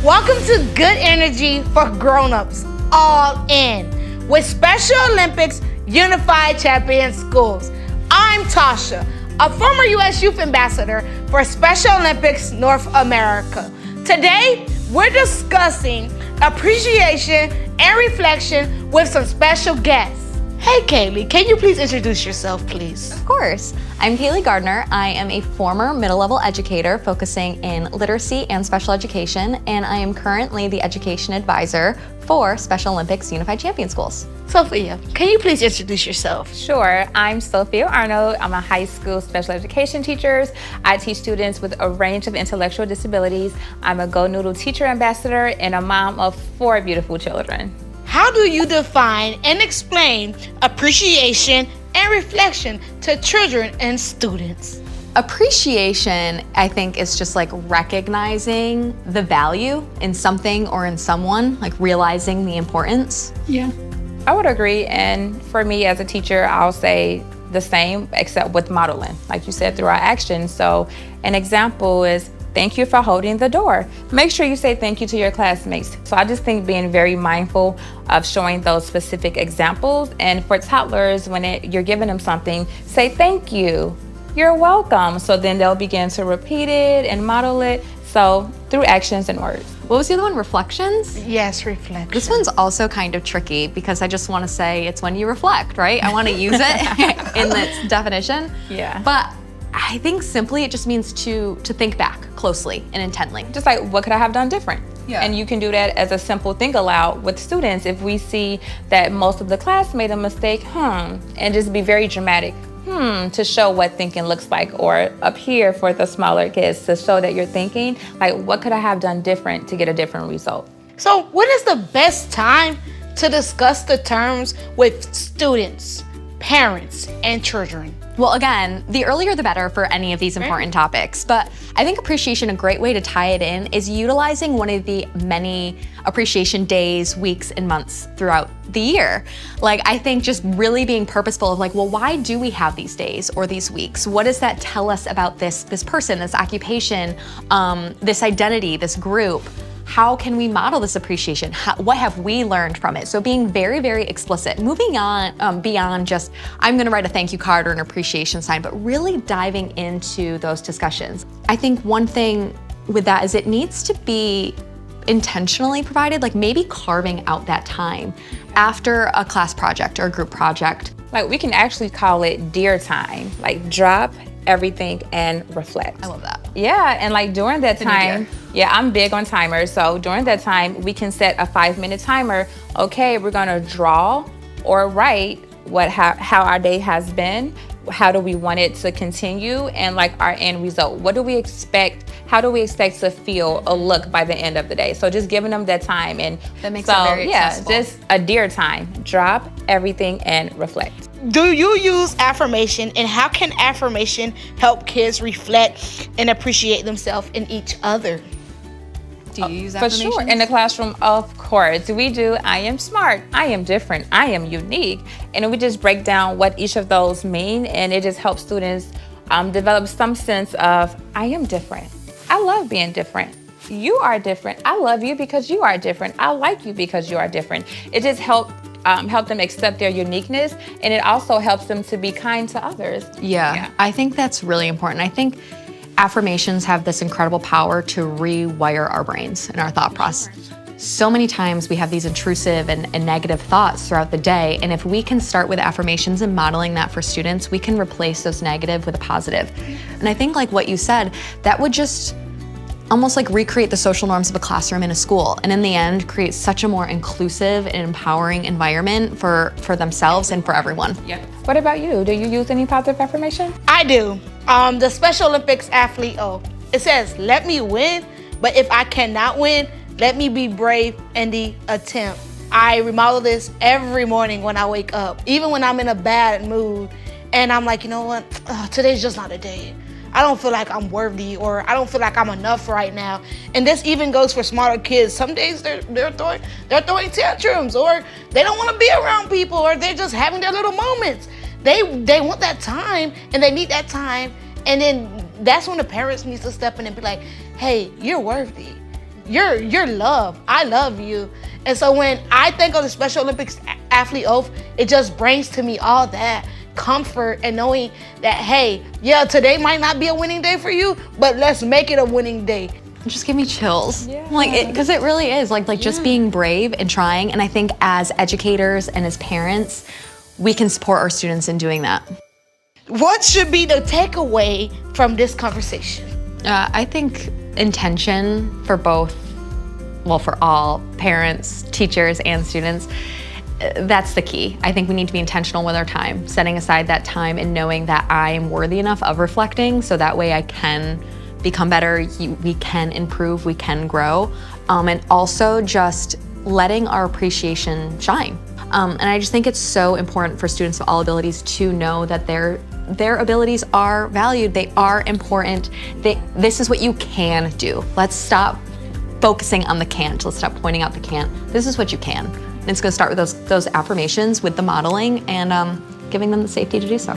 Welcome to Good Energy for Grown-Ups, All In, with Special Olympics Unified Champion Schools. I'm Tasha, a former U.S. Youth Ambassador for Special Olympics North America. Today, we're discussing appreciation and reflection with some special guests. Hey Kaylee, can you please introduce yourself, please? Of course. I'm Kaylee Gardner. I am a former middle-level educator focusing in literacy and special education, and I am currently the education advisor for Special Olympics Unified Champion Schools. Sophia, can you please introduce yourself? Sure. I'm Sophia Arnold. I'm a high school special education teacher. I teach students with a range of intellectual disabilities. I'm a Go Noodle teacher ambassador and a mom of 4 beautiful children. How do you define and explain appreciation and reflection to children and students? Appreciation, I think, is just like recognizing the value in something or in someone, like realizing the importance. Yeah. I would agree, and for me as a teacher, I'll say the same, except with modeling, like you said, through our actions. So an example is, thank you for holding the door. Make sure you say thank you to your classmates. So I just think being very mindful of showing those specific examples. And for toddlers, when you're giving them something, say thank you, you're welcome. So then they'll begin to repeat it and model it. So through actions and words. What was the other one? Reflections? Yes, reflection. This one's also kind of tricky because I just want to say it's when you reflect, right? I want to use it in its definition. Yeah. But I think simply it just means to think back closely and intently. Just like, what could I have done different? Yeah. And you can do that as a simple think aloud with students. If we see that most of the class made a mistake, and just be very dramatic, to show what thinking looks like, or up here for the smaller kids to show that you're thinking, like, what could I have done different to get a different result? So when is the best time to discuss the terms with students, parents, and children? Well, again, the earlier the better for any of these important topics. But I think appreciation, a great way to tie it in is utilizing one of the many appreciation days, weeks, and months throughout the year. Like, I think just really being purposeful of like, well, why do we have these days or these weeks? What does that tell us about this person, this occupation, this identity, this group? How can we model this appreciation? What have we learned from it? So being very, very explicit, moving on beyond just, I'm gonna write a thank you card or an appreciation sign, but really diving into those discussions. I think one thing with that is it needs to be intentionally provided, like maybe carving out that time after a class project or a group project. Like, we can actually call it dear time, like drop everything and reflect. I love that. Yeah, and like during that It's a new time, dear. yeah, I'm big on timers. So during that time, we can set a 5-minute timer. Okay, we're gonna draw or write how our day has been. How do we want it to continue, and like our end result? What do we expect? How do we expect to feel or look by the end of the day? So just giving them that time, and That makes it very accessible. just a dear time. Drop everything and reflect. Do you use affirmation, and how can affirmation help kids reflect and appreciate themselves and each other? Do you use For affirmations? sure, in the classroom, of course. We do. I am smart, I am different, I am unique. And we just break down what each of those mean, and it just helps students develop some sense of, I am different. I love being different. You are different. I love you because you are different. I like you because you are different. It just help them accept their uniqueness, and it also helps them to be kind to others. Yeah, I think that's really important. I think affirmations have this incredible power to rewire our brains and our thought process. So many times we have these intrusive and negative thoughts throughout the day, and if we can start with affirmations and modeling that for students, we can replace those negative with a positive. And I think like what you said, that would just almost like recreate the social norms of a classroom in a school, and in the end create such a more inclusive and empowering environment for themselves and for everyone. Yeah. What about you? Do you use any positive affirmation? I do. The Special Olympics athlete, it says, let me win, but if I cannot win, let me be brave in the attempt. I remodel this every morning when I wake up, even when I'm in a bad mood, and I'm like, you know what, today's just not a day. I don't feel like I'm worthy, or I don't feel like I'm enough right now. And this even goes for smaller kids. Some days they're throwing tantrums, or they don't want to be around people, or they're just having their little moments. They want that time, and they need that time. And then that's when the parents need to step in and be like, hey, you're worthy. you're loved. I love you. And so when I think of the Special Olympics athlete oath, it just brings to me all that comfort and knowing that, hey, yeah, today might not be a winning day for you, but let's make it a winning day. It just give me chills. Like, because it really is like just being brave and trying. And I think as educators and as parents, we can support our students in doing that. What should be the takeaway from this conversation? I think intention for both, well, for all parents, teachers, and students, that's the key. I think we need to be intentional with our time, setting aside that time and knowing that I am worthy enough of reflecting so that way I can become better, we can improve, we can grow, and also just letting our appreciation shine. And I just think it's so important for students of all abilities to know that their abilities are valued, they are important, this is what you can do. Let's stop focusing on the can't, let's stop pointing out the can't. This is what you can. And it's gonna start with those affirmations, with the modeling, and giving them the safety to do so.